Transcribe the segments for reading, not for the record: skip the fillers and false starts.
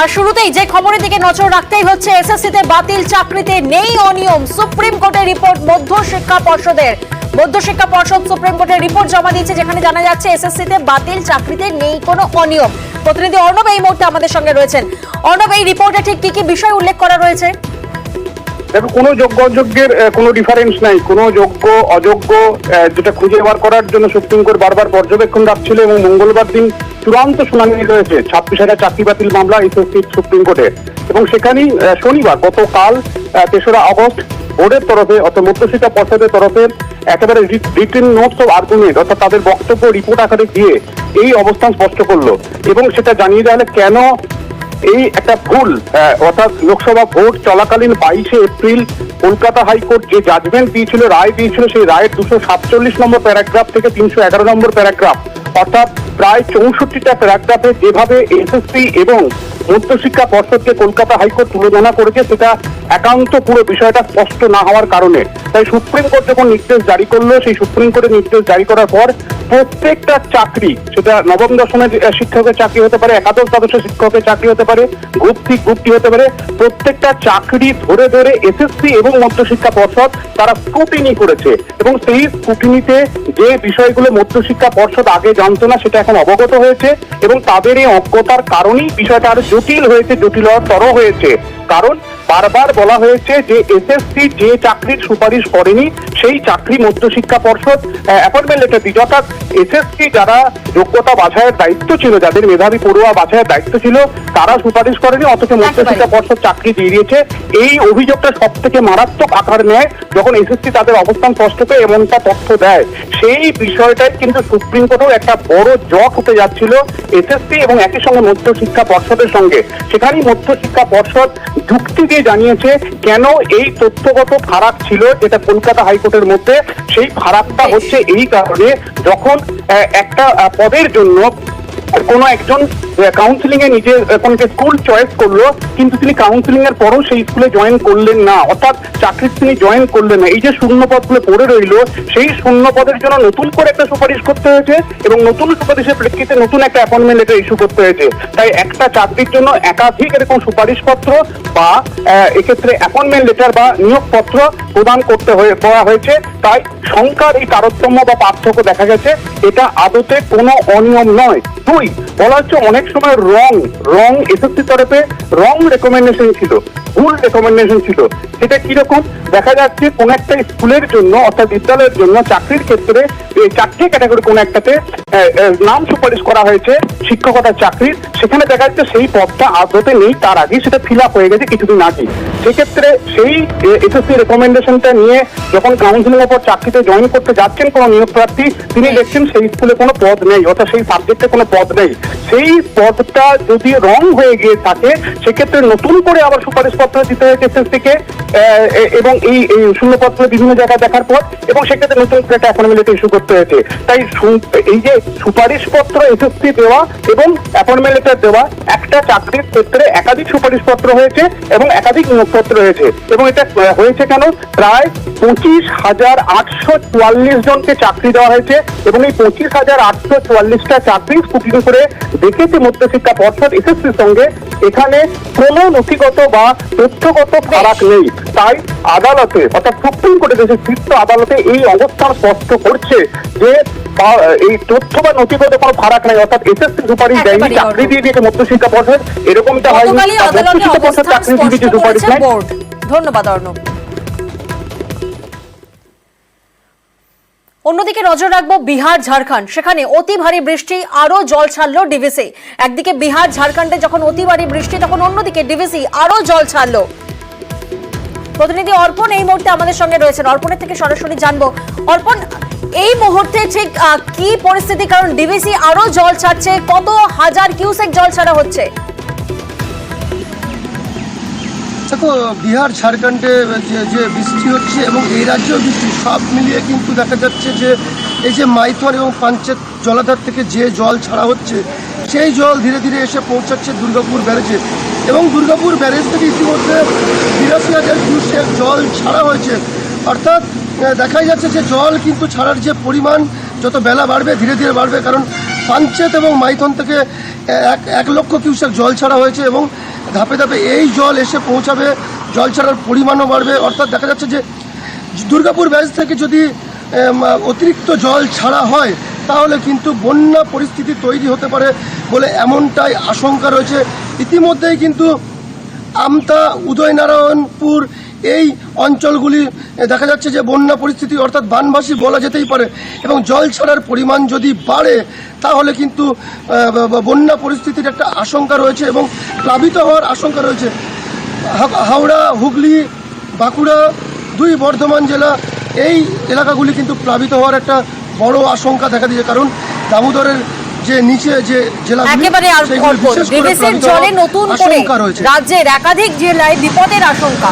আর শুরুতেই যে খবরের দিকে নজর রাখতেই হচ্ছে, এসএসসিতে বাতিল চাকরিতে নেই অনিয়ম। সুপ্রিম কোর্টের রিপোর্ট মধ্যশিক্ষা পর্ষদের। মধ্যশিক্ষা পর্ষদ সুপ্রিম কোর্টের রিপোর্ট জমা দিয়েছে, যেখানে জানা যাচ্ছে এসএসসিতে বাতিল চাকরিতে নেই কোনো অনিয়ম। প্রতিনিধি অর্ণব এই মুহূর্তে আমাদের সঙ্গে রয়েছেন। অর্ণব, এই রিপোর্টে ঠিক কি কি বিষয় উল্লেখ করা রয়েছে? দেখো, কোনো যোগ্য অযোগ্যের কোনো ডিফারেন্স নাই। কোনো যোগ্য অযোগ্য যেটা খুঁজে বার করার জন্য সুপ্রিম কোর্ট বারবার পর্যবেক্ষণ রাখছিল এবং মঙ্গলবার দিন চূড়ান্ত শুনানি রয়েছে 26,000 চাকরি বাতিল মামলা এসএসসি সুপ্রিম কোর্টে। এবং সেখানেই শনিবার গতকাল 3রা আগস্ট বোর্ডের তরফে অর্থাৎ মধ্যশিক্ষা পর্ষদের তরফে একেবারে রিটেন নোটস অফ আর্গুমেন্ট অর্থাৎ তাদের বক্তব্য রিপোর্ট আকারে দিয়ে এই অবস্থান স্পষ্ট করলো এবং সেটা জানিয়ে দেওয়া হলে কেন এই একটা ভুল অর্থাৎ লোকসভা ভোট চলাকালীন 22শে এপ্রিল কলকাতা হাইকোর্ট যে জাজমেন্ট দিয়েছিল, রায় দিয়েছিল, সেই রায়ের 247 নম্বর প্যারাগ্রাফ থেকে 311 নম্বর প্যারাগ্রাফ অর্থাৎ প্রায় 64টা প্যারাগ্রাফে যেভাবে এসএসসি এবং মধ্যশিক্ষা পর্ষদকে কলকাতা হাইকোর্ট তুলনা করেছে, সেটা একান্ত পুরো বিষয়টা স্পষ্ট না হওয়ার কারণে তাই সুপ্রিম কোর্ট যখন নির্দেশ জারি করলো, সেই সুপ্রিম কোর্টের নির্দেশ জারি করার পর প্রত্যেকটা চাকরি, সেটা নবম দশমের শিক্ষকের চাকরি হতে পারে, একাদশ দ্বাদশের শিক্ষকের চাকরি হতে পারে, গ্রুপ সি গ্রুপ টি হতে পারে, প্রত্যেকটা চাকরি ধরে ধরে এসএসসি এবং মধ্যশিক্ষা পর্ষদ তারা স্ক্রুটিনি করেছে এবং সেই স্ক্রুটিনিতে যে বিষয়গুলো মধ্যশিক্ষা পর্ষদ আগে জানতো না সেটা এখন অবগত হয়েছে এবং তাদের এই অজ্ঞতার কারণেই বিষয়টা আরো জটিল হয়েছে, জটিলতর হয়েছে। কারণ বারবার বলা হয়েছে যে এসএসসি যে চাকরির সুপারিশ করেনি সেই চাকরি মধ্যশিক্ষা পর্ষদ অ্যাপয়েন্টমেন্ট লেটার দিয়েছে। অর্থাৎ এসএসসি যারা যোগ্যতা বাছাইয়ের দায়িত্ব ছিল, যাদের মেধাবী পড়ুয়া বাছাইয়ের দায়িত্ব ছিল, তারা সুপারিশ করেনি, অথচ মধ্যশিক্ষা পর্ষদ চাকরি দিয়ে দিয়েছে। এই অভিযোগটা সব থেকে মারাত্মক আকার নেয় যখন এসএসসি তাদের অবস্থান স্পষ্টকে এমনটা তথ্য দেয়। সেই বিষয়টাই কিন্তু সুপ্রিম কোর্টেও একটা বড় জট হতে যাচ্ছিল এসএসসি এবং একই সঙ্গে মধ্যশিক্ষা পর্ষদের সঙ্গে। সেখানেই মধ্যশিক্ষা পর্ষদ যুক্তি দিয়ে জানিয়েছে কেন এই তথ্যগত ফারাক ছিল যেটা কলকাতা হাইকোর্টের মধ্যে। সেই ফারাকটা হচ্ছে এই কারণে, যখন একটা পদের জন্য কোনো একজন কাউন্সিলিং এ নিজে কোনকে স্কুল চয়েস করলো, কিন্তু তিনি কাউন্সিলিং এর পরও সেই স্কুলে জয়েন করলেন না, অর্থাৎ চাকরি তিনি জয়েন করলেন না। এই যে শূন্য পদগুলো পড়ে রইল, সেই শূন্য পদের জন্য নতুন করে একটা সুপারিশ করতে হয়েছে এবং নতুন সুপারিশের প্রেক্ষিতে নতুন একটা অ্যাপয়েন্টমেন্ট লেটার ইস্যু করতে হয়েছে। তাই একটা চাকরির জন্য একাধিক এরকম সুপারিশপত্র বা এক্ষেত্রে অ্যাপয়েন্টমেন্ট লেটার বা নিয়োগপত্র প্রদান করতে করা হয়েছে। তাই সংখ্যার এই তারতম্য বা পার্থক্য দেখা গেছে, এটা আদতে কোনো অনিয়ম নয়। দুই, বলা হচ্ছে অনেক সময় রং এসএসসি তরফে রং রেকমেন্ডেশন ছিল, ভুল রেকমেন্ডেশন ছিল। সেটা কিরকম দেখা যাচ্ছে, কোন একটা স্কুলের জন্য অর্থাৎ বিদ্যালয়ের জন্য চাকরির ক্ষেত্রে 4টে ক্যাটাগরি কোন একটাতে নাম সুপারিশ করা হয়েছে শিক্ষকতার চাকরির, সেখানে দেখা যাচ্ছে সেই পদটা আদতে নেই, তার আগে সেটা ফিল আপ হয়ে গেছে কিছুদিন আগে। সেক্ষেত্রে সেই এসএসসি রেকমেন্ডেশনটা নিয়ে যখন কাউন্সিলিং এর পর চাকরিতে জয়েন করতে যাচ্ছেন কোনো নিয়োগ প্রার্থী, তিনি দেখছেন সেই স্কুলে কোনো পদ নেই, অর্থাৎ সেই সাবজেক্টে কোনো পদ নেই। সেই পদটা যদি রং হয়ে গিয়ে থাকে, সেক্ষেত্রে নতুন করে আবার সুপারিশপত্র দিতে হয়েছে এসএসসিকে এবং এই শূন্যপত্র বিভিন্ন জায়গায় দেখার পর, এবং সেক্ষেত্রে নতুন করে একটা অ্যাপয়েন্টমেন্ট লেটার ইস্যু করতে হয়েছে। তাই এই যে সুপারিশপত্র এসএসসি দেওয়া এবং অ্যাপয়েন্টমেন্ট লেটার দেওয়া, একটা চাকরির ক্ষেত্রে একাধিক সুপারিশপত্র হয়েছে এবং একাধিক নিয়োগপত্র হয়েছে। এবং এটা হয়েছে কেন, প্রায় 25,844 জনকে চাকরি দেওয়া হয়েছে এবং এই 25,844টা চাকরি স্কুটিনি করে দেখেছে মধ্যশিক্ষা পর্ষদ এসএসসির সঙ্গে। এখানে কোনো নথিগত বা তথ্যগত ফারাক নেই। তাই আদালতে অর্থাৎ সুপ্রিম কোর্টে, দেশের শীর্ষ আদালতে এই অবস্থান স্পষ্ট করছে যে এই তথ্য বা নথিগত কোনো ফারাক নেই, অর্থাৎ এসএসসি সুপারিশ দেয়নি, চাকরি দিয়ে দিয়েছে মধ্যশিক্ষা পর্ষদ, এরকমটা হয়নি। মধ্যশিক্ষা পর্ষদ চাকরি দিয়ে দিয়েছে, সুপারিশ নেই। ধন্যবাদ অর্ণব। অন্যদিকে নজর রাখবো বিহার ঝাড়খণ্ড, সেখানে অতি ভারী বৃষ্টি, আরো জল ছাড়লো ডিভিসি। একদিকে বিহার ঝাড়খণ্ডে যখন অতি ভারী বৃষ্টি, তখন অন্যদিকে ডিভিসি আরো জল ছাড়লো। প্রতিনিধি অর্পণ এই মুহূর্তে আমাদের সঙ্গে রয়েছেন, অর্পণের থেকে সরাসরি জানবো। অর্পণ, এই মুহূর্তে ঠিক কি পরিস্থিতি, কারণ ডিভিসি আরো জল ছাড়ছে, কত হাজার কিউসেক জল ছাড়া হচ্ছে? দেখো, বিহার ঝাড়খণ্ডে যে বৃষ্টি হচ্ছে এবং এই রাজ্যেও বৃষ্টি, সব মিলিয়ে কিন্তু দেখা যাচ্ছে যে এই যে মাইথন এবং পাঞ্চেত জলাধার থেকে যে জল ছাড়া হচ্ছে, সেই জল ধীরে ধীরে এসে পৌঁছাচ্ছে দুর্গাপুর ব্যারেজে এবং দুর্গাপুর ব্যারেজ থেকে ইতিমধ্যে 82,000 কিউসেক জল ছাড়া হয়েছে। অর্থাৎ দেখাই যাচ্ছে যে জল কিন্তু ছাড়ার যে পরিমাণ যত বেলা বাড়বে ধীরে ধীরে বাড়বে, কারণ পাঞ্চেত এবং মাইথন থেকে 1 লক্ষ কিউসেক জল ছাড়া হয়েছে এবং ধাপে ধাপে এই জল এসে পৌঁছাবে, জল ছাড়ার পরিমাণও বাড়বে। অর্থাৎ দেখা যাচ্ছে যে দুর্গাপুর ব্যারেজ থেকে যদি অতিরিক্ত জল ছাড়া হয় তাহলে কিন্তু বন্যা পরিস্থিতি তৈরি হতে পারে বলে এমনটাই আশঙ্কা রয়েছে। ইতিমধ্যেই কিন্তু আমতা, উদয়নারায়ণপুর এই অঞ্চলগুলি দেখা যাচ্ছে যে বন্যা পরিস্থিতি অর্থাৎ বানভাসী বলা যেতেই পারে, এবং জল ছাড়ার পরিমাণ যদি বাড়ে তাহলে কিন্তু বন্যা পরিস্থিতির একটা আশঙ্কা রয়েছে এবং প্লাবিত হওয়ার আশঙ্কা রয়েছে। হাওড়া, হুগলি, বাঁকুড়া, দুই বর্ধমান জেলা এই এলাকাগুলি কিন্তু প্লাবিত হওয়ার একটা বড় আশঙ্কা দেখা দিয়েছে, কারণ দামোদরের যে নিচে যে জেলাগুলি একেবারে ডিভিসির জলে নতুন করে রাজ্যের একাধিক জেলায় বিপদের আশঙ্কা।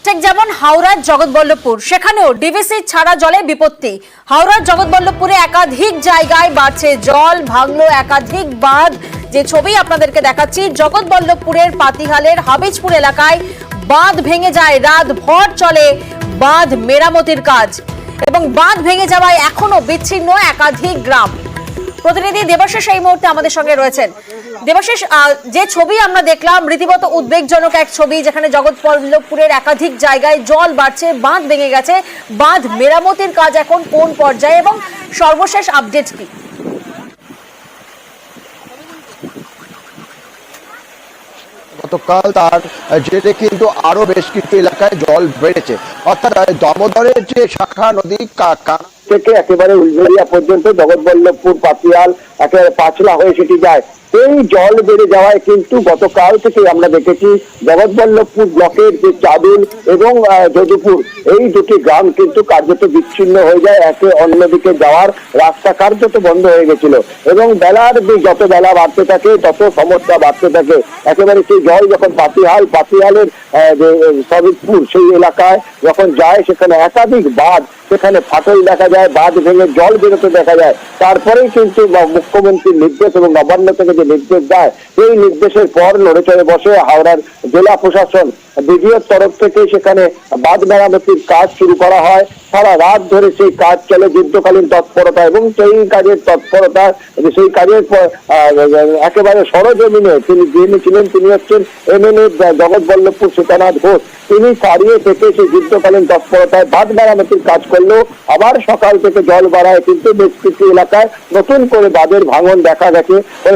ঠিক যেমন হাওড়ার জগৎবল্লভপুর, সেখানেও ডিভিসি ছাড়া জলে বিপত্তি। হাওড়ার জগৎবল্লভপুরে একাধিক জায়গায় বাড়ছে জল, ভাঙলো একাধিক বাঁধ। যে ছবি আপনাদেরকে দেখাচ্ছি, জগৎবল্লভপুরের পাতিহালের হাবিজপুর এলাকায় বাঁধ ভেঙে যায়, রাত ভর চলে বাঁধ মেরামতির কাজ এবং বাঁধ ভেঙে যাওয়ায় এখনো বিচ্ছিন্ন একাধিক গ্রাম। প্রতিনিধি দেবাশিস এই মুহূর্তে আমাদের সঙ্গে রয়েছেন। দেবাশিস, যে ছবি আমরা দেখলাম রীতিমতো উদ্বেগজনক এক ছবি, যেখানে জগৎবল্লভপুরের একাধিক জায়গায় জল বাড়ছে, বাঁধ ভেঙে গেছে, বাঁধ মেরামতির কাজ এখন কোন পর্যায়ে এবং সর্বশেষ আপডেট কি? গতকাল তার জেরে কিন্তু আরো বেশ কিছু এলাকায় জল বেড়েছে। অর্থাৎ দামোদরের যে শাখা নদী থেকে একেবারে উলবেড়িয়া পর্যন্ত জগৎবল্লভপুর, পাতিয়াল, একেবারে পাঁচলা হয়ে সেটি যায়। এই জল বেড়ে যাওয়ায় কিন্তু গতকাল থেকে আমরা দেখেছি জগৎবল্লভপুর ব্লকের যে চাদুল এবং যদুপুর এই দুটি গ্রাম কিন্তু কার্যত বিচ্ছিন্ন হয়ে যায়, একে অন্যদিকে যাওয়ার রাস্তা কার্যত বন্ধ হয়ে গেছিল এবং যত বেলা বাড়তে থাকে তত সমস্যা বাড়তে থাকে। একেবারে সেই জল যখন পাতিয়ালের যে সবিতপুর সেই এলাকায় যখন যায়, সেখানে একাধিক বাঁধ, সেখানে ফাটল দেখা যায়, বাঁধ ভেঙে জল বেরোতে দেখা যায়। তারপরেই কিন্তু মুখ্যমন্ত্রীর নির্দেশ এবং নবান্ন থেকে যে নির্দেশ দেয়, সেই নির্দেশের পর নড়ে চড়ে বসে হাওড়ার জেলা প্রশাসন। বিডিওর তরফ থেকে সেখানে বাঁধ মেরামতির কাজ শুরু করা হয়। সারা রাত ধরে সেই কাজ চলে যুদ্ধকালীন তৎপরতা এবং সেই কাজের তৎপরতা, সেই কাজের একেবারে সরজমিনে যিনি ছিলেন তিনি হচ্ছেন MLA জগৎবল্লভপুর সীতানাথ ঘোষ। তিনি দাঁড়িয়ে থেকে সেই যুদ্ধকালীন তৎপরতায় বাঁধ মেরামতির কাজ করলেও আবার সকাল থেকে জল বাড়ায় কিন্তু বেশ কিছু এলাকায় নতুন করে বাঁধের ভাঙন দেখা গেছে।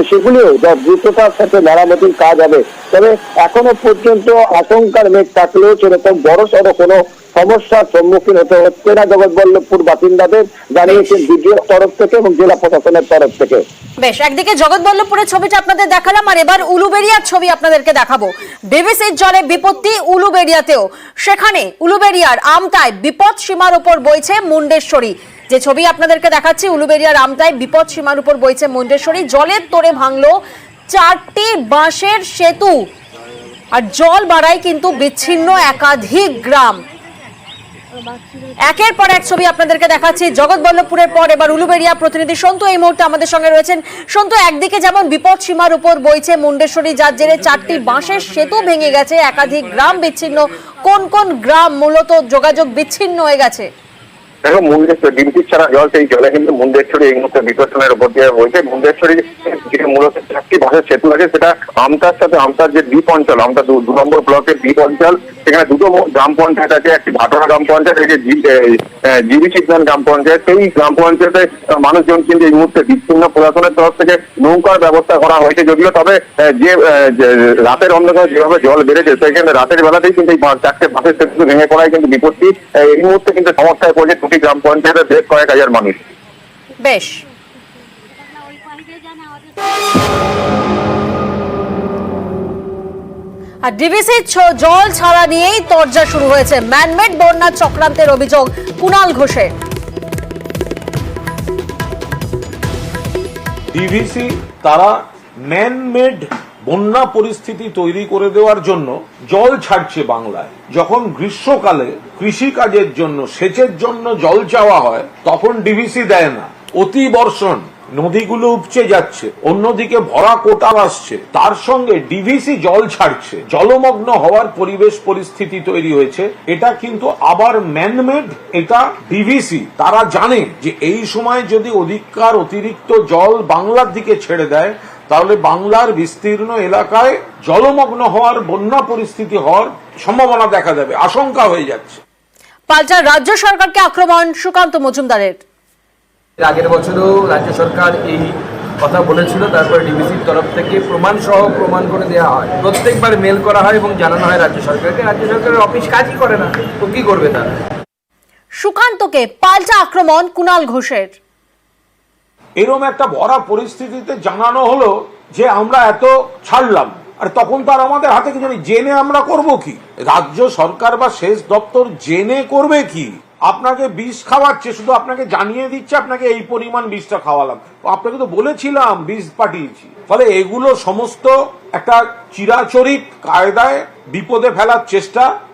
সেগুলিও দ্রুততার সাথে মেরামতির কাজ হবে। তবে এখনো পর্যন্ত আশঙ্কার মেঘ থাকলেও সেরকম বড়সড় কোনো সমস্যার সম্মুখীন হতে হচ্ছে না জগৎবল্লভপুর বাসিন্দাদের, জানিয়েছেন বিডিওর তরফ থেকে এবং জেলা প্রশাসনের তরফ থেকে। বেশ, একদিকে জগৎবল্লভপুরের ছবিটা আপনাদের দেখালাম, আর এবার উলুবেড়িয়ার ছবি আপনাদেরকে দেখাবো। ডিভিসির জলে বিপত্তি উলুবেড়িয়াতেও। সেখানে উলুবেড়িয়ার আমতায় বিপদ সীমার উপর বইছে মুন্ডেশ্বরী। যে ছবি আপনাদেরকে দেখাচ্ছি, উলুবেড়িয়ার আমতায় বিপদ সীমার উপর বইছে মুন্ডেশ্বরী। জলের তোড়ে ভাঙলো 4টি বাঁশের সেতু, আর জল বাড়ায় কিন্তু বিচ্ছিন্ন একাধিক গ্রাম। একের পর এক ছবি আপনাদেরকে দেখাচ্ছি জগৎবল্লভপুরের পর এবার উলুবেড়িয়া। প্রতিনিধি সন্তু এই মুহূর্তে আমাদের সঙ্গে রয়েছেন। সন্তু, একদিকে যেমন বিপদ সীমার উপর বইছে মুন্ডেশ্বরী, যার জেরে 4টি বাঁশের সেতু ভেঙে গেছে, একাধিক গ্রাম বিচ্ছিন্ন। কোন কোন গ্রাম মূলত যোগাযোগ বিচ্ছিন্ন হয়ে গেছে? দেখো, মুন্ডেশ্বরী ডিভিসি ছাড়া জল, সেই জলে কিন্তু মুন্ডেশ্বরী এই মুহূর্তে বিকশনের উপর দিয়ে বইছে। মুন্ডেশ্বরী যে মূলত 4টি বাঁশের সেতু আছে, সেটা আমতার সাথে আমতার যে দ্বীপ অঞ্চল, আমতা 2 নম্বর ব্লকের দ্বীপ অঞ্চল, সেখানে দুটো গ্রাম পঞ্চায়েত আছে, একটি ভাটোরা গ্রাম পঞ্চায়েত, এই যে জিবিচিকদান গ্রাম পঞ্চায়েত। সেই গ্রাম পঞ্চায়েতে মানুষজন কিন্তু এই মুহূর্তে বিচ্ছিন্ন। প্রশাসনের তরফ থেকে নৌকার ব্যবস্থা করা হয়েছে যদিও, তবে যে রাতের অন্ধকার যেভাবে জল বেড়েছে, সেখানে রাতের বেলাতেই কিন্তু এই 4টে বাঁশের সেতু ভেঙে পড়ায় কিন্তু বিপত্তি। এই মুহূর্তে কিন্তু সমস্যায় পড়েছে দুটি গ্রাম পঞ্চায়েতের বেশ কয়েক হাজার মানুষ। বেশ, আর ডিভিসির জল ছাড়া নিয়েই তরজা শুরু হয়েছে। ম্যানমেড বন্যা চক্রান্তের অভিযোগ কুণাল ঘোষের। ডিভিসি তারা ম্যানমেড বন্যা পরিস্থিতি তৈরি করে দেওয়ার জন্য জল ছাড়ছে বাংলায়। যখন গ্রীষ্মকালে কৃষি কাজের জন্য, সেচের জন্য জল চাওয়া হয়, তখন ডিভিসি দেয় না। অতি বর্ষণ, নদীগুলো উপচে যাচ্ছে, অন্যদিকে ভরা কোটাল আসছে, তার সঙ্গে ডিভিসি জল ছাড়ছে, জলমগ্ন হওয়ার পরিবেশ পরিস্থিতি তৈরি হয়েছে। এটা কিন্তু আবার ম্যানমেড, এটা ডিভিসি। তারা জানে যে এই সময় যদি অতিরিক্ত জল বাংলার দিকে ছেড়ে দেয় তাহলে বাংলার বিস্তীর্ণ এলাকায় জলমগ্ন হওয়ার, বন্যা পরিস্থিতি হওয়ার সম্ভাবনা দেখা যাবে, আশঙ্কা হয়ে যাচ্ছে। পাল্টা রাজ্য সরকারকে আক্রমণ সুকান্ত মজুমদারের। আগের বছরও রাজ্য সরকার এই কথা বলেছিল, তারপরে ডিবিসির তরফ থেকে প্রমাণ করে দেওয়া হয়, প্রত্যেকবার মেল করা হয় এবং জানানো হয় রাজ্য সরকারকে। রাজ্য সরকারের অফিস কাজই করে না, তো কি করবে তারা? সুকান্তকে পাল্টা আক্রমণ কুণাল ঘোষের। এরকম একটা ভরা পরিস্থিতিতে জানানো হলো যে আমরা এত ছাড়লাম, আর তখন তার আমাদের হাতে কি জানি, জেনে আমরা করব কি? রাজ্য সরকার বা সেচ দপ্তর জেনে করবে কি? আপনাকে বিষ খাওয়াচ্ছে, শুধু আপনাকে জানিয়ে দিচ্ছে আপনাকে এই পরিমাণ বিষটা খাওয়ালাম, আপনাকে তো বলেছিলাম বিষ পাঠিয়েছি। ফলে এগুলো সমস্ত একটা চিরাচরিত কায়দায় বিপদে ফেলার চেষ্টা